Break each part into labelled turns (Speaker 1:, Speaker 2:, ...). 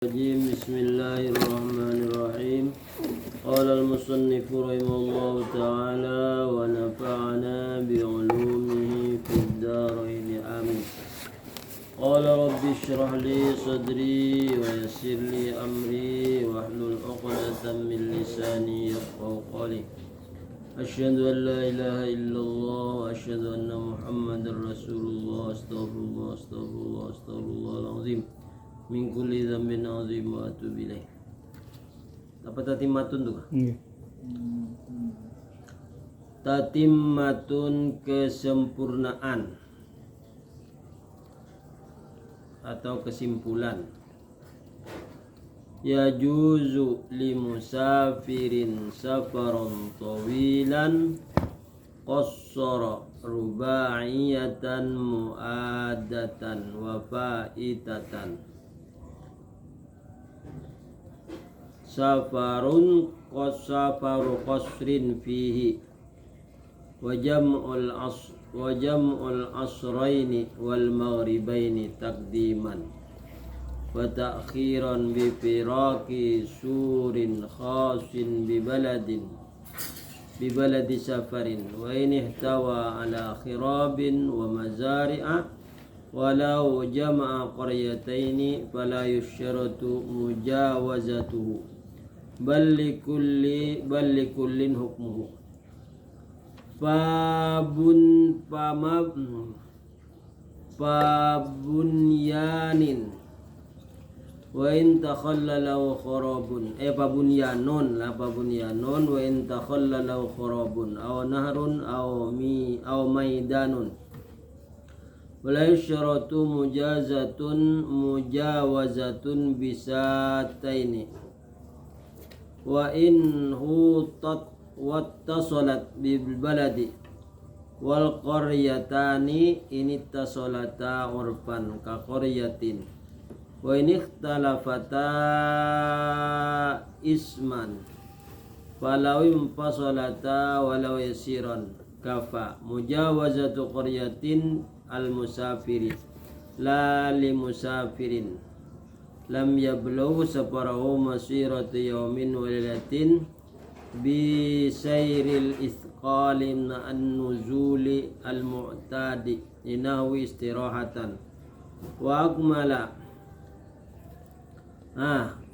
Speaker 1: Bismillahirrahmanirrahim. Qala al-musannif rahimahullahu ta'ala wa nafa'ana bi'ulumihi fid dharain amin. Qala rabbi shrah li sadri wa yassir li amri wahlul 'uqdatam min lisani yafqahu qawli. Asyhadu an la ilaha illallah wa asyhadu anna Muhammadar Rasulullah. Astaghfirullahal azim min kulli dzambin azim wa atubu ilaih. Apa tatimmatun tuh? Iya. Tatimmatun kesempurnaan atau kesimpulan. Yajuzu limusafirin safaron tawilan qassara rubaiyatan mu'adatan wa fa'itatan. Safaru qasrin fihi wa jam'ul asraini wal maghribaini taqdiman wa ta'khiran bi firaqi surin khasin bi baladi safarin wa in ihtawa ala khirabin wa mazari'a walau jama'a qaryataini fala yusyaratu mujawazatuhu bal likullin hukmuhu. Fabunyanin wa in takhallalau kharabun fabunyanun wa in takhallalau kharabun aw nahrun aw maidanun wala yusyratu mujawazatun bisataini wa in hutat wattasalat bil baladi wal qaryatani in ittasalata urfan ka qaryatin wa in ikhtalafata isman falau infasalata walau yasiran kafa mujawazatu qaryatin al musafiri la li musafirin lam yablugh safarahu masirati yawmin wa lailatin bi sayril ithqalin an-nuzuli al-mu'tadi inawi istirahatan wa akmala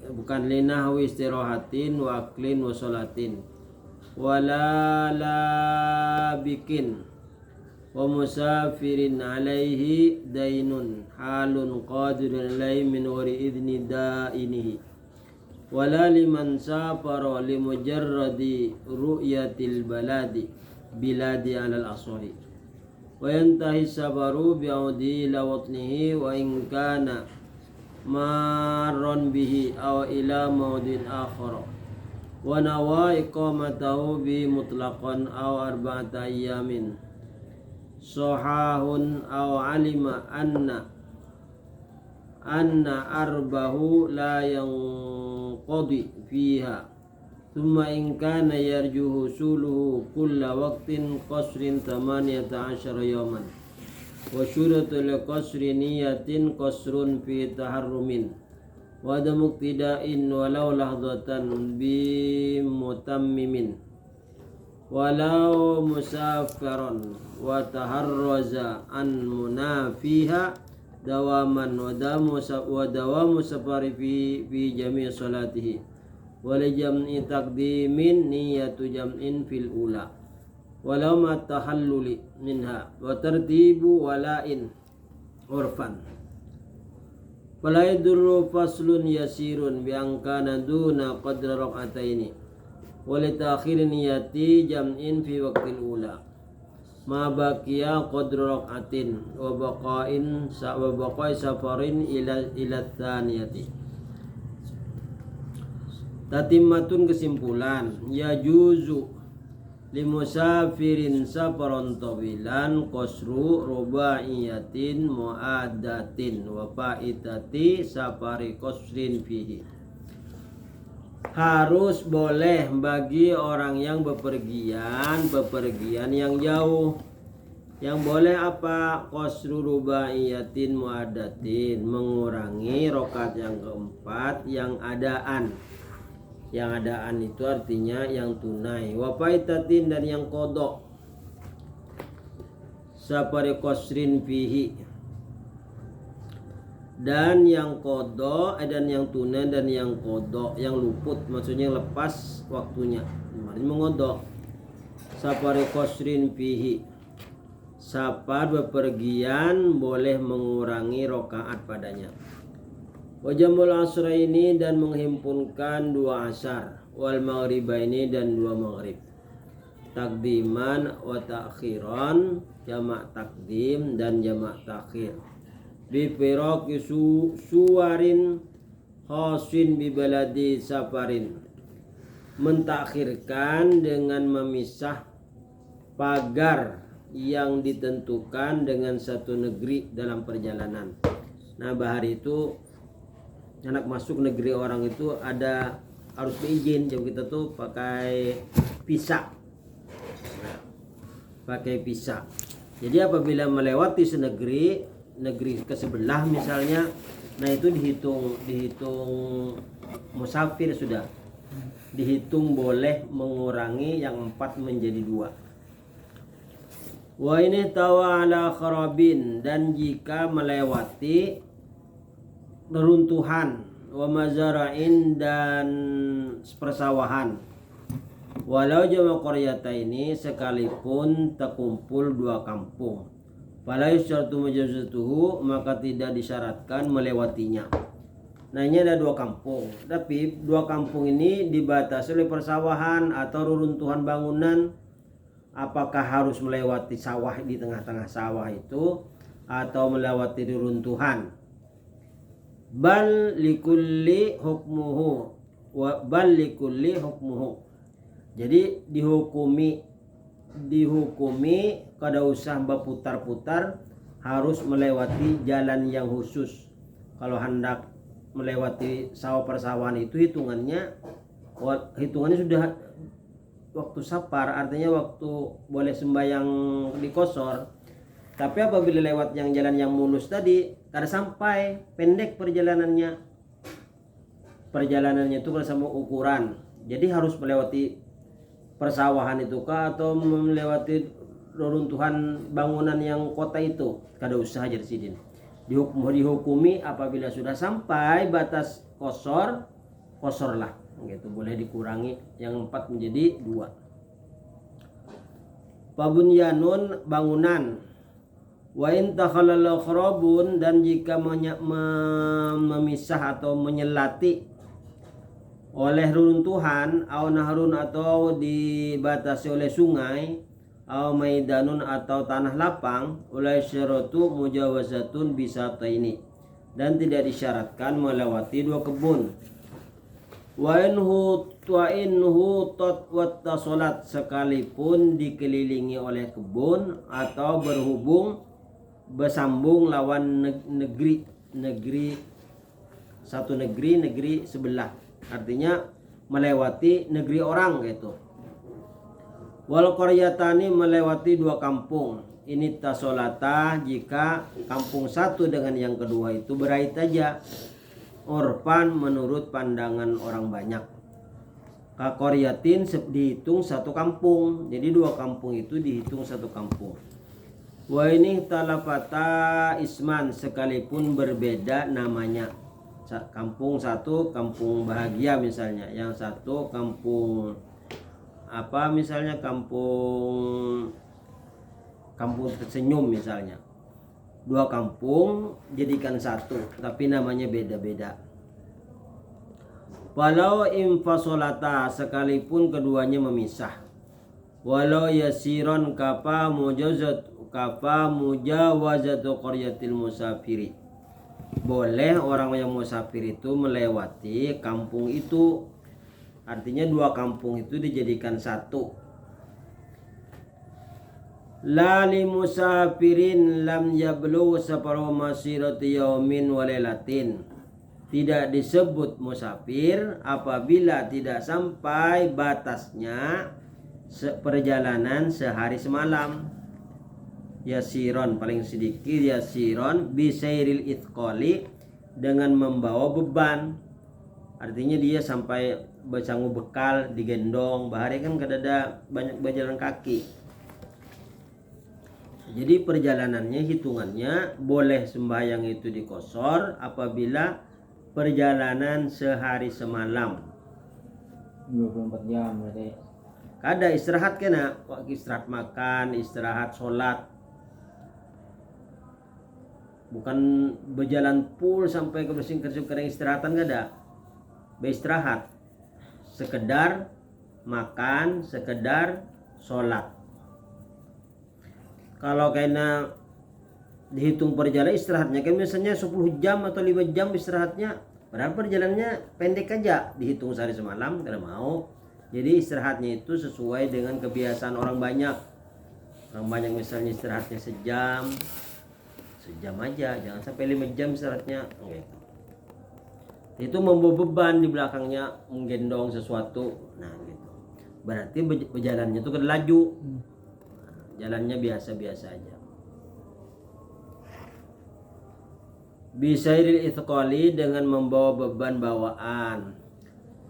Speaker 1: bukan linahwi istirahatin wa aklin wa salatin wala labikin wa musafirin alaihi dainun halun qadirun alaihi min wari idni dainihi wala liman safara limujarradi ru'yatil biladi alal aswahi wa yantahi safaru bi'audi ila watnihi wa in kana marron bihi aw ila maudin akhara wa nawa iqamatahu bi mutlaqan aw arba'ata ayyamin sohahun aw alima anna arbahu la yanqadi fiha thumma in kana yarju husuluhu kulla waqtin qasrin 18 yawman wa syuratul qasri niyatin qasrun fi taharrumin wa adamu iqtida'in walau lahdatan bi mutammimin walau musafiran wa taharraza an munafiha dawaman wa dawamu safari fi jami' salatihi wa li jam'i taqdimin niyatu jam'in fil ula walau ma tahalluli minha wa tartibu wala'in urfan fala yadurru faslun yasirun bi angkana duna qadra rak'ataini wali ta'khir niyati jam'in fi waqtil ula ma baqiya qadru rak'atin wa baqa'i safarin ila tsaniyati. Tatimmatun kesimpulan yajuzu limusafirin safaron tawilan qasru rubaiyatin mu'adatin wa fa'itati safari qasrin fihi. Harus boleh bagi orang yang bepergian yang jauh Yang boleh apa? Qasru rubaiyatin muaddatin, mengurangi rokat yang keempat yang adaan. Yang adaan itu artinya yang tunai. Wa faitatin, dan yang qada. Sapari qasrin fihi, dan yang qada, dan yang tunai dan yang qada, yang luput maksudnya yang lepas waktunya. Mari mengodok. Sapari qasrin fihi, safar bepergian boleh mengurangi rokaat padanya. Wajamul asraini, dan menghimpunkan dua asar, wal maghribaini, dan dua maghrib. Takdiman wa ta'khiran, jamak takdim dan jamak takhir. Bi firaqi suwarin khasin bi baladi safarin, mentakhirkan dengan memisah pagar yang ditentukan dengan satu negeri dalam perjalanan. Nah, bahari itu anak masuk negeri orang itu ada harus beizin. Jauh kita tuh pakai visa. Nah, pakai visa. Jadi apabila melewati negeri ke sebelah misalnya, nah itu dihitung musafir sudah. Dihitung boleh mengurangi yang 4 menjadi 2. Wa ini tawa ala kharabin, dan jika melewati neruntuhan, wa mazara'in, dan persawahan, walau jama qaryata ini, sekalipun terkumpul 2 kampung, fala yusyartu majazatuhu, maka tidak disyaratkan melewatinya. Nah, ini ada 2 kampung, tapi 2 kampung ini dibatasi oleh persawahan atau reruntuhan bangunan. Apakah harus melewati sawah di tengah-tengah sawah itu atau melewati reruntuhan? Bal likulli hukmuhu, wa bal likulli hukmuhu. Jadi dihukumi kada usah berputar-putar, harus melewati jalan yang khusus. Kalau hendak melewati sawah persawahan itu hitungannya sudah waktu safar, artinya waktu boleh sembahyang di qashar. Tapi apabila lewat yang jalan yang mulus tadi, kada sampai, pendek perjalanannya itu kada sama ukuran. Jadi harus melewati persawahan itu kah, atau melewati reruntuhan bangunan yang kota itu, kada usah aja di sini. Dihukumi apabila sudah sampai batas qashar lah gitu, boleh dikurangi yang 4 menjadi 2. Pabunyanun, bangunan. Wa in takhalala kharabun, dan jika memisah atau menyelati oleh runtuhan, au nahrun, atau dibatasi oleh sungai, au maidanun, atau tanah lapang, ulai syaratu mujawazatun bisataini, dan tidak disyaratkan melewati 2 kebun. Wa inhu tawattasalat, sekalipun dikelilingi oleh kebun atau bersambung lawan negeri sebelah, artinya melewati negeri orang gitu. Wal qaryatani, melewati 2 kampung. Ini tasolata, jika kampung satu dengan yang kedua itu berait aja, urfan, menurut pandangan orang banyak. Qaryatин dihitung 1 kampung, jadi 2 kampung itu dihitung 1 kampung. Wa ini talafata isman, sekalipun berbeda namanya. Kampung satu kampung bahagia misalnya, yang satu kampung apa misalnya, kampung tersenyum misalnya. 2 kampung jadikan 1, tapi namanya beda-beda. Walau infasolata, sekalipun keduanya memisah. Walau yasiron kafa mujawazatu qaryatil musafiri, boleh orang yang musafir itu melewati kampung itu, artinya 2 kampung itu dijadikan 1. La li musafirin lam yablu safaru masirati yaumin wa lailatin, tidak disebut musafir apabila tidak sampai batasnya perjalanan sehari semalam. yasiron paling sedikit, yasiron bisairil ithqali dengan membawa beban. Artinya dia sampai bercanggu bekal digendong, bahari kan kadada banyak berjalan kaki. Jadi perjalanannya hitungannya boleh sembahyang itu di qashar apabila perjalanan sehari semalam
Speaker 2: 24 jam berarti.
Speaker 1: Kada istirahat kena, waktu istirahat makan, istirahat sholat. Bukan berjalan full sampai ke bersih-bersih kering istirahatan kada. Beristirahat. Sekedar makan, sekedar sholat. Kalau kena dihitung perjalanan istirahatnya kan misalnya 10 jam atau 5 jam istirahatnya, padahal perjalanannya pendek aja, dihitung sehari semalam kada mau. Jadi istirahatnya itu sesuai dengan kebiasaan orang banyak. Orang banyak misalnya istirahatnya sejam aja, jangan sampai 5 jam istirahatnya gitu. Itu membawa beban di belakangnya, menggendong sesuatu. Nah gitu, berarti berjalannya itu kada laju, jalannya biasa-biasa aja. Bisairil ithqali dengan membawa beban bawaan,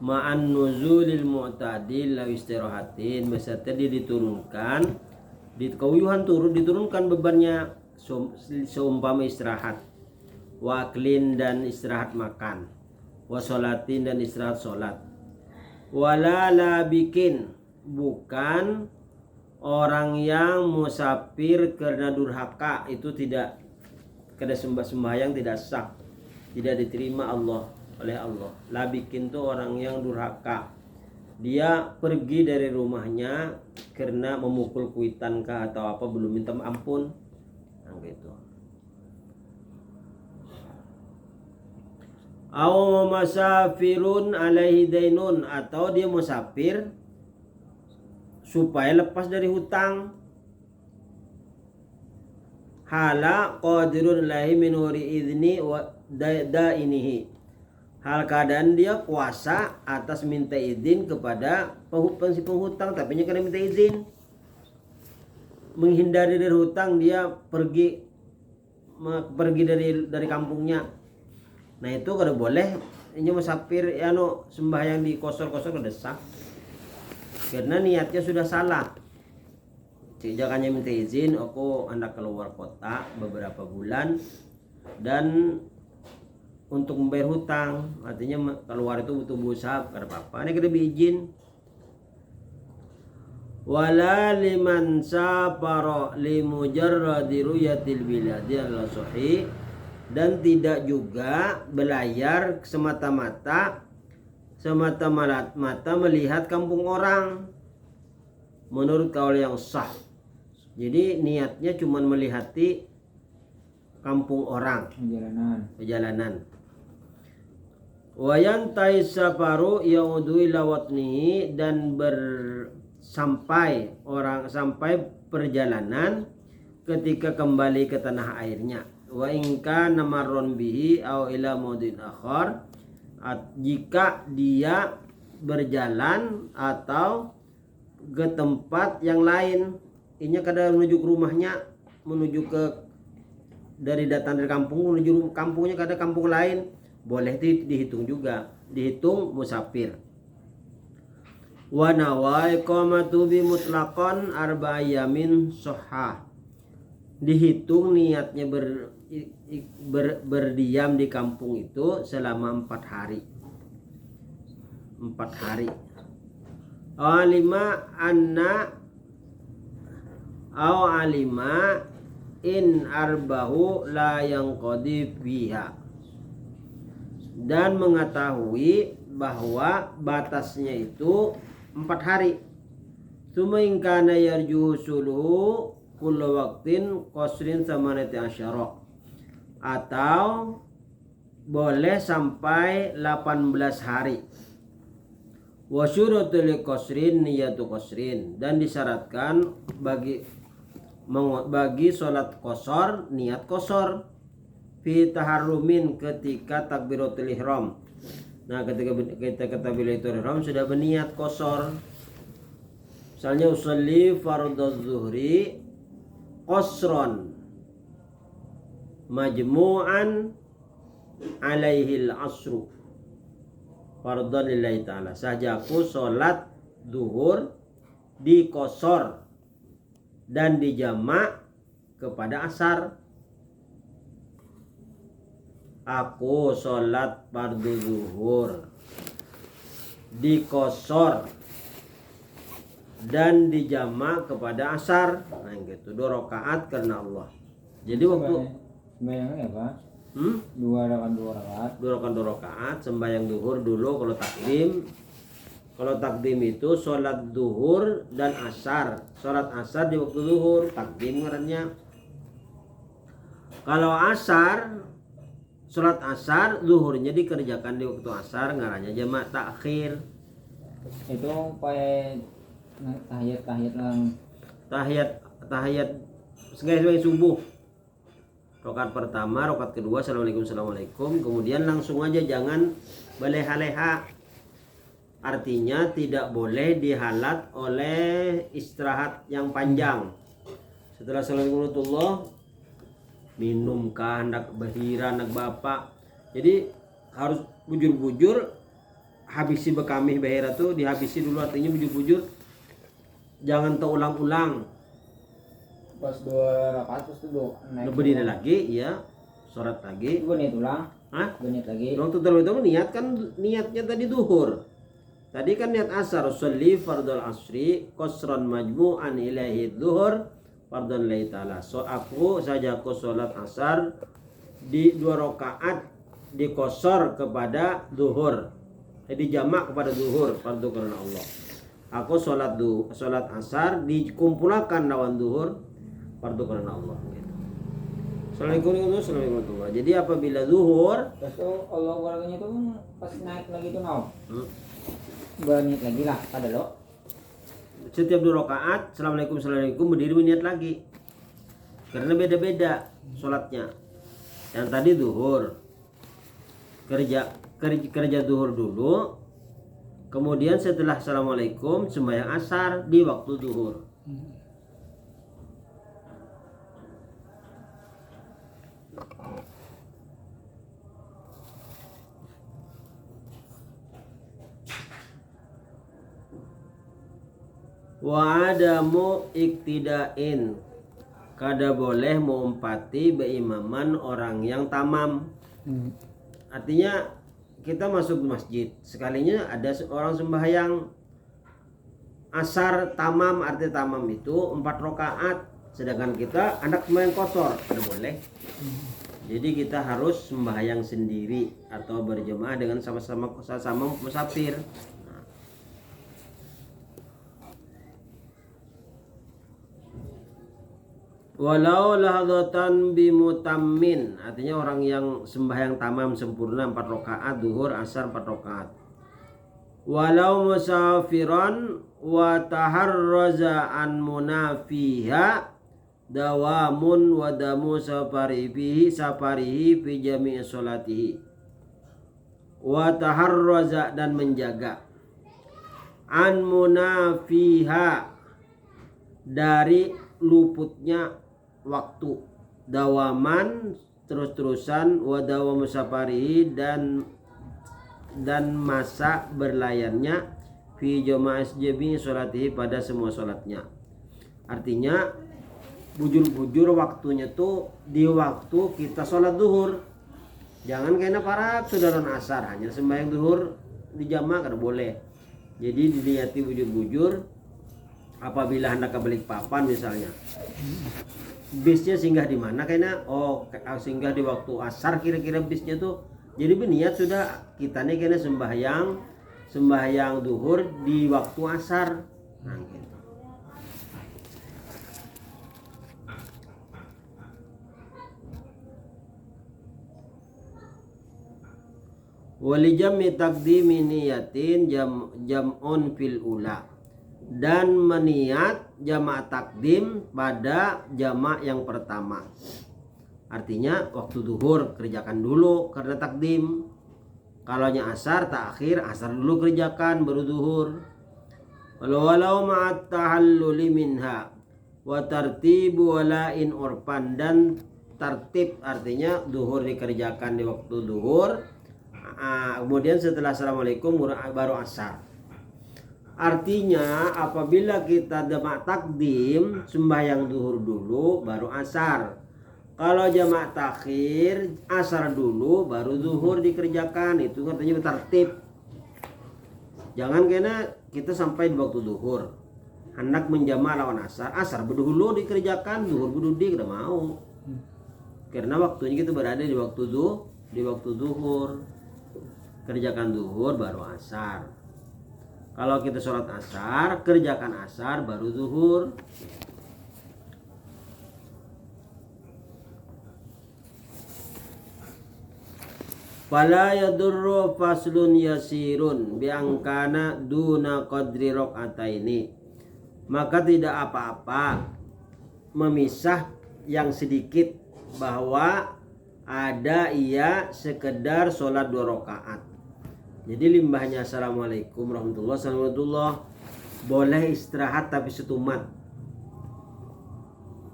Speaker 1: ma'an nuzulil mu'tadil law istirahatin, beserta dia diturunkan di keuyuhan diturunkan bebannya seumpama istirahat, waklin dan istirahat makan, wasolatin dan istirahat sholat, wala labikin bukan orang yang musafir karena durhaka, itu tidak kada sembahyang tidak sah, tidak diterima oleh Allah. Labikin itu orang yang durhaka, dia pergi dari rumahnya karena memukul kuitan kah atau apa, belum minta ampun, nah gitu. Aw musafirun alaihi dainun, atau dia musafir supaya lepas dari hutang. Hala qadirun lahi min wari idni wa dainihi, hal keadaan dia kuasa atas minta izin kepada si penghutang, tapi nya kena minta izin. Menghindari dari hutang, dia pergi dari kampungnya. Nah itu kada boleh ini musafir sembahyang di kosor-kosor kada sah, karena niatnya sudah salah. Jangannya minta izin, aku hendak keluar kota beberapa bulan dan untuk membayar hutang, artinya keluar itu butuh usaha, kada apa-apa, ini kada izin. Wala liman safara limujarradi ruyatil biladi al-sahih, dan tidak juga belayar semata-mata melihat kampung orang menurut kaul yang sah. Jadi niatnya cuma melihati kampung orang, perjalanan. Wayan taisafaru yaudu ila watnihi, dan sampai perjalanan ketika kembali ke tanah airnya. Wa in kana marron bihi au ila maudin akhar, jika dia berjalan atau ke tempat yang lain, ini kadang menuju ke rumahnya, menuju ke dari datang dari kampung menuju kampungnya, kadang kampung lain, boleh dihitung juga, dihitung musafir. Wa nawa iqamatu bi mutlaqan arba'ayamin sahha, dihitung niatnya berdiam di kampung itu selama 4 hari. Alima in arbahu la yanqadi fiha, dan mengetahui bahwa batasnya itu 4 hari. Suma in kana yarju suluhu kullu waqtin qasrin samanati asyara, atau boleh sampai 18 hari. Wa syurutul qasrin niyatu qasrin, dan disyaratkan bagi sholat qasar niat qasar fi taharrumin, ketika takbiratul ihram. Nah ketika kita takbiratul ihram sudah berniat qasar. Misalnya usolli fardhu zuhri qasron majmu'an alaihil asru fardhan lillahi ta'ala. Sahajaku sholat duhur dikosor dan dijamak kepada asar. Aku sholat fardu zuhur dikosor dan dijamak kepada asar. Nah gitu, 2 rakaat karena Allah. Jadi waktu
Speaker 2: sembahyangnya apa?
Speaker 1: 2 rakaat 2 rakaat sembahyang duhur dulu kalau takdim. Kalau takdim itu sholat duhur dan asar. Sholat asar di waktu duhur, takdim ngarannya. Kalau asar, sholat asar duhurnya dikerjakan di waktu asar, ngarannya jamak takhir.
Speaker 2: Itu pakai tahiyat lang.
Speaker 1: Tahiyat sebagai subuh. Rakaat pertama, rakaat kedua assalamualaikum. Kemudian langsung aja, jangan baleha-leha. Artinya tidak boleh dihalat oleh istirahat yang panjang. Setelah assalamualaikum minum kah, hendak bahira, hendak bapak. Jadi harus bujur-bujur, habisi bekamih bahira tuh dihabisi dulu, artinya bujur-bujur. Jangan terulang-ulang.
Speaker 2: Pas 2 rakaat terus tuh naik.
Speaker 1: Berdiri lagi, ya, sholat lagi.
Speaker 2: Benit ulang.
Speaker 1: Hah?
Speaker 2: Benit lagi.
Speaker 1: Waktu terlalu itu niat kan, niatnya tadi duhur. Tadi kan niat asar, sholli fardul asri qasran majmu'an ilaihi duhur fardhan lillahi ta'ala. So aku sholat asar di 2 rakaat dikosor kepada duhur. Jadi jamak kepada duhur, fardu karena Allah. Aku sholat asar dikumpulkan lawan duhur, fardu karena Allah. Assalamualaikum. Jadi apabila duhur,
Speaker 2: terus tuh Allah warganya tuh pas naik lagi tuh naon? Berniat lagi lah pada lo.
Speaker 1: Setiap 2 rakaat assalamualaikum berdiri berniat lagi. Karena beda-beda sholatnya. Yang tadi duhur, kerja duhur dulu. Kemudian setelah assalamualaikum sembahyang asar di waktu duhur. Wa adamu iktidain, kada boleh mengumpati beimaman orang yang tamam. Artinya kita masuk masjid, sekalinya ada orang sembahyang asar tamam, arti tamam itu 4 rakaat, sedangkan kita anak sembahyang kosor, kada boleh. Jadi kita harus sembahyang sendiri atau berjemaah dengan sama-sama musafir. Walau lahadatan bimutammin, artinya orang yang sembahyang tamam sempurna 4 rakaat duhur asar 4 rakaat. Walau musafiran wa taharraza an munafiha dawamun wa damu safarihi fi jami'i sholatihi. Wa taharraza, dan menjaga, an munafiha, dari luputnya waktu, dawaman terus-terusan, wadawa musafarihi, dan masa berlayarnya, fi jama'is jami sholatihi, pada semua sholatnya. Artinya bujur-bujur waktunya tuh di waktu kita sholat duhur. Jangan kena para saudara asar hanya sembahyang duhur di jamaah, kada boleh. Jadi diniati bujur-bujur. Apabila hendak ke Balikpapan misalnya, bisnya singgah di mana kayaknya, singgah di waktu asar kira-kira bisnya tuh. Jadi berniat sudah kita nih kayaknya sembahyang duhur di waktu asar. Nah gitu. Walijami takdimi niyatin jam'un fil ula, dan meniat jamak takdim pada jamak yang pertama. Artinya waktu duhur kerjakan dulu karena takdim. Kalaunya asar takhir, asar dulu kerjakan baru duhur. Walau ma'at tahalluli minha, wa tartibu walain urfan, dan tertib artinya duhur dikerjakan di waktu duhur, kemudian setelah assalamualaikum baru asar. Artinya apabila kita jamak takdim sembahyang duhur dulu baru asar. Kalau jamak takhir asar dulu baru duhur dikerjakan, itu katanya tertib. Jangan kena kita sampai di waktu duhur hendak menjamak lawan asar, asar berdahulu dikerjakan, duhur berdudi, kita mau. Karena waktunya kita berada di waktu duhur. Kerjakan duhur baru asar. Kalau kita sholat asar, kerjakan asar baru zuhur. Fala yadurru faslun yasirun biangkana duna qadri rakaataini. Maka tidak apa-apa memisah yang sedikit bahwa ada ia sekedar sholat 2 rakaat. Jadi limbahnya assalamualaikum warahmatullahi wabarakatuh, boleh istirahat tapi setumat.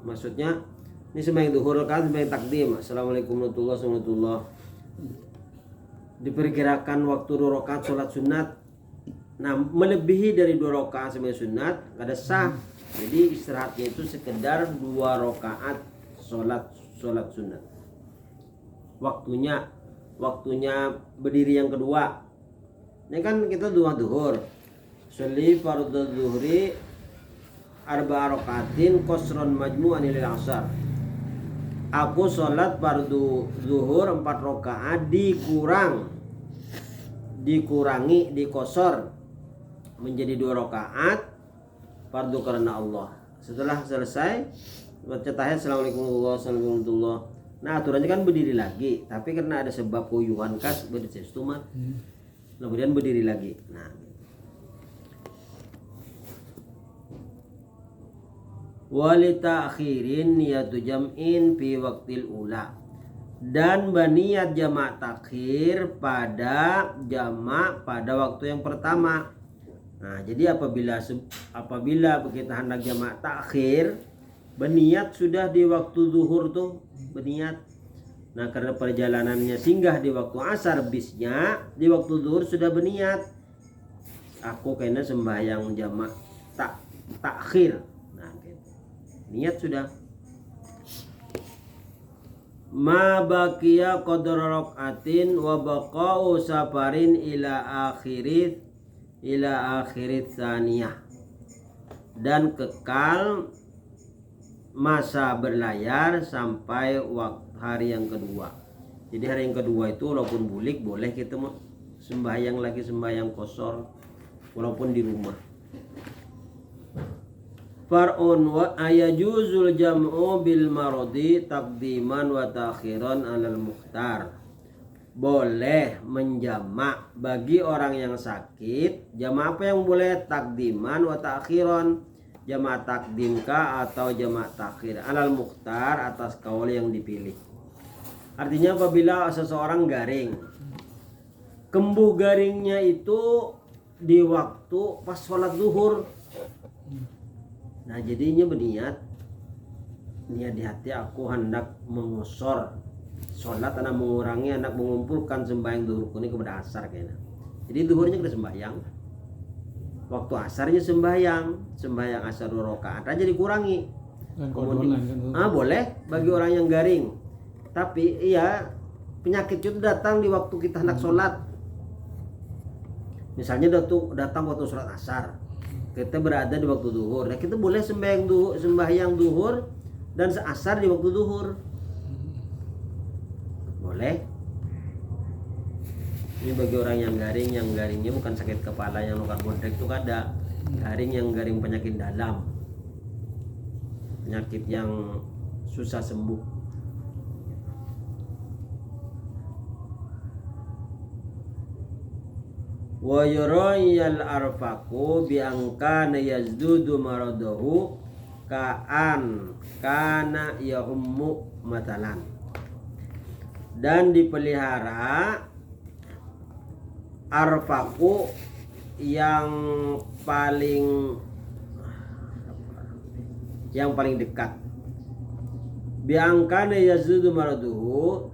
Speaker 1: Maksudnya ini sembahyang duhur kan, sembahyang takdim, assalamualaikum warahmatullahi wabarakatuh, diperkirakan waktu 2 rakaat sholat sunat. Nah melebihi dari 2 rakaat sembahyang sunat kada sah. Jadi istirahatnya itu sekedar 2 rakaat sholat sunat. Waktunya berdiri yang kedua. Ini kan kita 2 duhur. Sholli fardhu zuhri 4 rakaatin qasran majmu'an lil asar. Aku sholat fardu zuhur 4 rakaat dikurangi dikosor menjadi 2 rakaat fardu karena Allah. Setelah selesai baca tahiyat assalamualaikum warahmatullahi wabarakatuh. Nah aturannya kan berdiri lagi, tapi karena ada sebab kuyuhan kas berdiri setumat. Kemudian berdiri lagi. Nah, walita akhirin niyatu jam'in fi waktil ula, dan berniat jamak takhir pada jamak pada waktu yang pertama. Nah, jadi apabila kita hendak jamak takhir, berniat sudah di waktu zuhur tuh berniat. Nah karena perjalanannya singgah di waktu asar, bisnya di waktu zuhur sudah berniat, aku kena sembahyang jamak takhir. Nah gitu. Niat sudah. Ma baqiya qadra rakaatin wa baqa'u safarin ila akhirit tsaniyah, dan kekal masa berlayar sampai hari yang kedua. Jadi hari yang kedua itu walaupun bulik boleh kita sembahyang kosor walaupun di rumah. Far'un wa ayajuzul jam'u bil maradi taqdiman wa ta'khiran 'alal mukhtar. Boleh menjamak bagi orang yang sakit. Jamak apa yang boleh? Taqdiman wa ta'khiran. Jamak takdim kah atau jamak takhir, 'alal mukhtar, atas kaul yang dipilih. Artinya apabila seseorang garing, kembuh garingnya itu di waktu pas sholat zuhur. Nah jadinya berniat di hati, aku hendak mengusor sholat, anak mengurangi, anak mengumpulkan sembahyang zuhur ini kepada asar kayaknya. Jadi zuhurnya kita sembahyang, waktu asarnya sembahyang asar 2 rakaat aja dikurangi. Kemudian boleh bagi orang yang garing. Tapi iya, penyakit itu datang di waktu kita hendak sholat. Misalnya datang waktu sholat asar, kita berada di waktu duhur. Nah kita boleh sembahyang duhur dan asar di waktu duhur. Boleh. Ini bagi orang yang garingnya bukan sakit kepala yang luka bodrek itu ada. Garing penyakit dalam, penyakit yang susah sembuh. Wa yurayal arfaqu bi angkana yazdudu maradahu ka'an kana yahummu matalan, dan dipelihara arfaqu yang paling yang paling dekat. Biangkana yazudu maraduhu,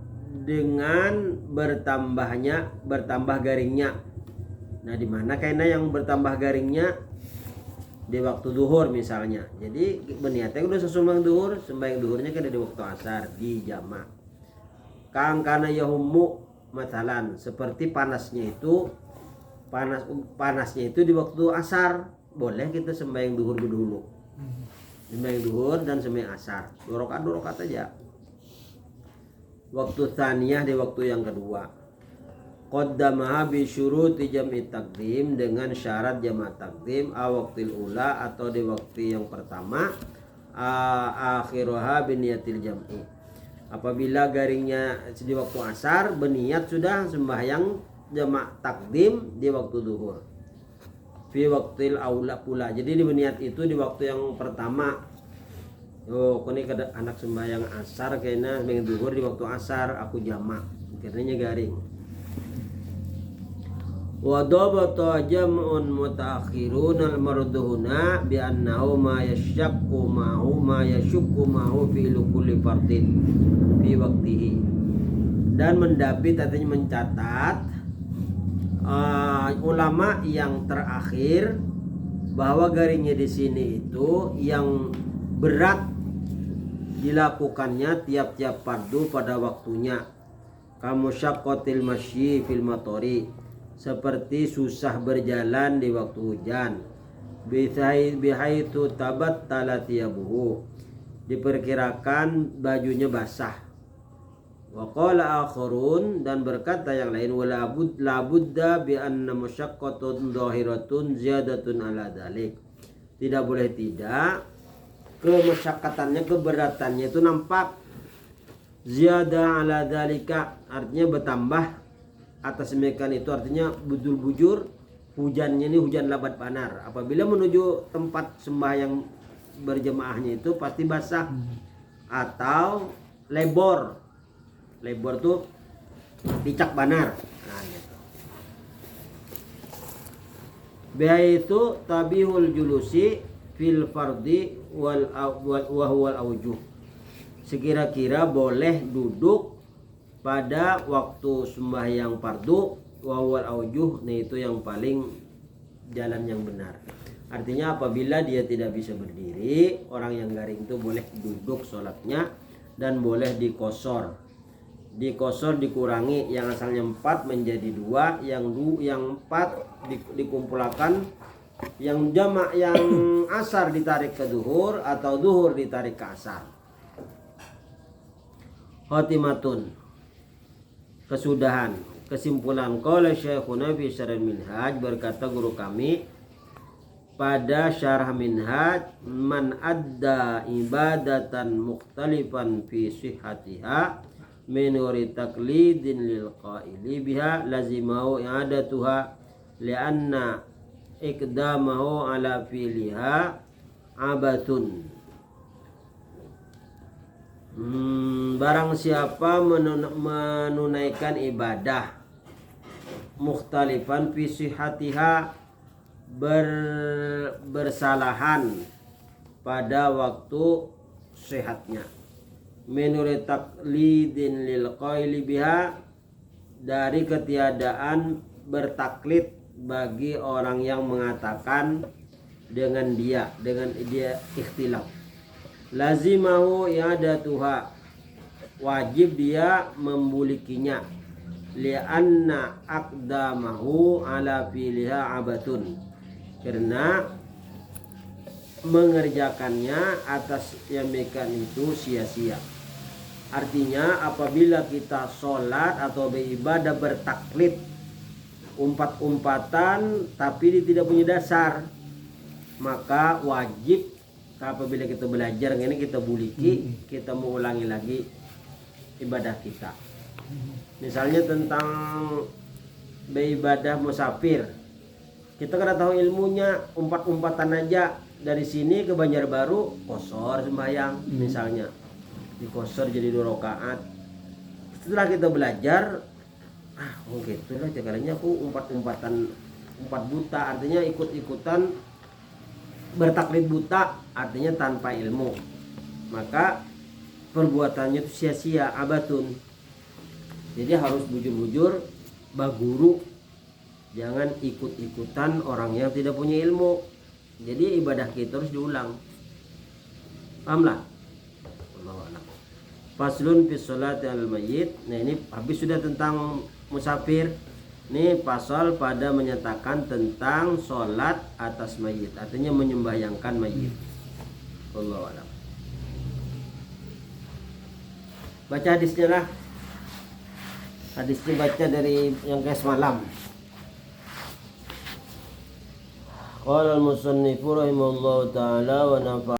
Speaker 1: dengan bertambah garingnya. Nah, di mana kayaknya yang bertambah garingnya di waktu duhur misalnya. Jadi berniatnya udah sesumbang duhur, sembahyang duhurnya kan di waktu asar di jamak. Kang kana yahumu matalan, seperti panasnya itu di waktu asar, boleh kita sembahyang duhur dulu. Sembahyang duhur dan sembahyang asar. 2 rakaat aja. Waktu tsaniyah di waktu yang kedua. Qaddamaha bi syuruti jam'i taqdim, dengan syarat jamak takdim awaqtil ula, atau di waktu yang pertama, akhiruha bi niyatil jam'i. Apabila garingnya di waktu asar, berniat sudah sembahyang jamak takdim di waktu duhur. Fi waqtil aula pula. Jadi berniat itu di waktu yang pertama. Oh, kini kada anak sembahyang asar kayaknya sembahyang duhur di waktu asar, aku jamak. Akhirnya garing. Wa dabata jam'un mutaakhirun al-marduhuna bi annahu ma yashaqu ma'hu fi kulli fardin fi waqtihi. Dan mendapit, artinya mencatat, ulama yang terakhir bahwa garingnya di sini itu yang berat dilakukannya tiap-tiap fardu pada waktunya. Kamu syaqqatil masyi fil matori, seperti susah berjalan di waktu hujan. Bihaitu tabat talatiyabuhu, diperkirakan bajunya basah. Wa qala akharun, dan berkata yang lain, wala budda bi anna musyaqqatun dhahiratun ziyadatun ala dalik. Tidak boleh tidak, kemasyaqqatannya, keberatannya itu nampak. Ziyadah ala dalika, artinya bertambah atas demikian itu, artinya bujur hujannya ini hujan lebat banar. Apabila menuju tempat sembahyang berjemaahnya itu pasti basah. Atau lebor tuh dicak banar. Nah, gitu. Biaitu tabihul julusi fil fardi wal awjuh, sekira-kira boleh duduk pada waktu sembahyang fardu wawal aujuh, nah itu yang paling jalan yang benar. Artinya apabila dia tidak bisa berdiri, orang yang garing itu boleh duduk sholatnya dan boleh dikosor. Dikosor dikurangi, yang asalnya 4 menjadi 2, yang 4 dikumpulkan, yang jamak yang asar ditarik ke duhur atau duhur ditarik ke asar. Khotimatun, kesudahan, kesimpulan. Qala Syekhuna fi Syarah Minhaj, berkata guru kami pada Syarah Minhaj, man adda ibadatan mukhtalifan fi sihhatiha min ghairi taqlidin lil qaili biha lazimahu i'adatuha li'anna iqdamahu ala fi'liha abatun. Barang siapa menunaikan ibadah mukhtalifan fi sihhatiha, bersalahan pada waktu sehatnya, menurut taklidin lil qaili biha, dari ketiadaan bertaklid bagi orang yang mengatakan dengan dia ikhtilaf. Lazimahu i'adatuha, wajib dia membulikinya, li'anna aqdamahu ala filiha abatun, karena mengerjakannya atas yang mekan itu sia-sia. Artinya apabila kita sholat atau beribadah bertaklid, umpat-umpatan tapi tidak punya dasar, maka wajib apabila kita belajar ini kita buliki, kita mengulangi lagi ibadah kita. Misalnya tentang beribadah musafir, kita kada tahu ilmunya, umpat-umpatan aja dari sini ke Banjarbaru kosor sembahyang, misalnya dikosor jadi 2 rakaat. Setelah kita belajar, gitu lah caranya, aku umpat-umpatan, umpat buta, artinya ikut-ikutan bertaklid buta artinya tanpa ilmu, maka perbuatannya itu sia-sia, abatun. Jadi harus bujur-bujur baguru, jangan ikut-ikutan orang yang tidak punya ilmu. Jadi ibadah kita harus diulang. Pahamlah? Allahu a'lam. Faslun fi sholati al mayyit. Nah, ini habis sudah tentang musafir. Ini pasal pada menyatakan tentang sholat atas mayit, artinya menyembahyangkan mayit. Allahu a'lam. Baca hadisnya lah. Hadisnya baca dari yang kayak semalam. Qala al-musannifu rahimahullahu ta'ala wa nafa